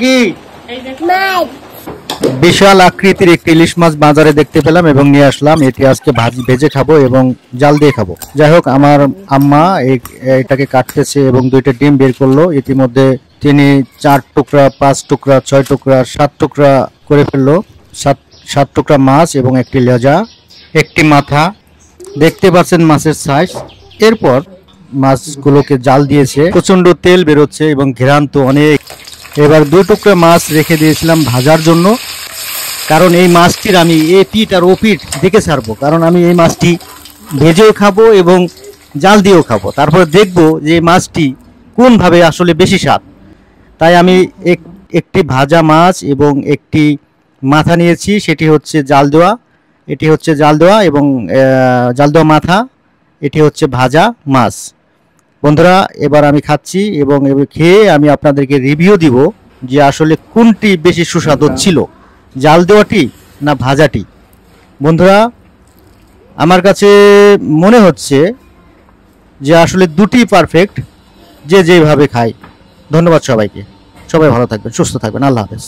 কি বিশাল আকৃতির একটি ইলিশ মাছ বাজারে দেখতে পেলাম এবং নিয়ে আসলাম। এটি আজকে ভেজে খাবো এবং জাল দিয়ে খাবো। যাই হোক, আমার আম্মা এটাকে কাটতেছে এবং 2টা ডিম বের করলো। ইতিমধ্যে তিনি 4 টুকরা, 5 টুকরা, 6 টুকরা, 7 টুকরা করে ফেললো। 7 টুকরা মাছ এবং একটি লেজা, একটি মাথা। দেখতে পাচ্ছেন মাছের সাইজ। এরপর মাছগুলোকে জাল দিয়েছে। প্রচন্ড তেল বেরোচ্ছে এবং ঘ্রাণ তো অনেক। এবার 2 টুকরা মাছ রেখে দিয়েছিলাম ভাজার জন্য, কারণ এই মাছটির আমি এ পিঠ আর ও পিঠ দেখে ছাড়বো। কারণ আমি এই মাছটি ভেজেও খাবো এবং জাল দিয়েও খাবো। তারপরে দেখবো যে এই মাছটি কোনভাবে আসলে বেশি স্বাদ। তাই আমি একটি ভাজা মাছ এবং একটি মাথা নিয়েছি, সেটি হচ্ছে জাল দেওয়া। এটি হচ্ছে জাল দেওয়া এবং জাল দেওয়া মাথা, এটি হচ্ছে ভাজা মাছ। বন্ধুরা, এবার আমি খাচ্ছি এবং খেয়ে আমি আপনাদেরকে রিভিউ দিব যে আসলে কোনটি বেশি সুস্বাদু ছিল, জাল দেওয়াটি না ভাজাটি। বন্ধুরা, আমার কাছে মনে হচ্ছে যে আসলে দুটি পারফেক্ট, যে যেভাবে খায়। ধন্যবাদ সবাইকে। সবাই ভালো থাকবেন, সুস্থ থাকবেন। আল্লাহ হাফেজ।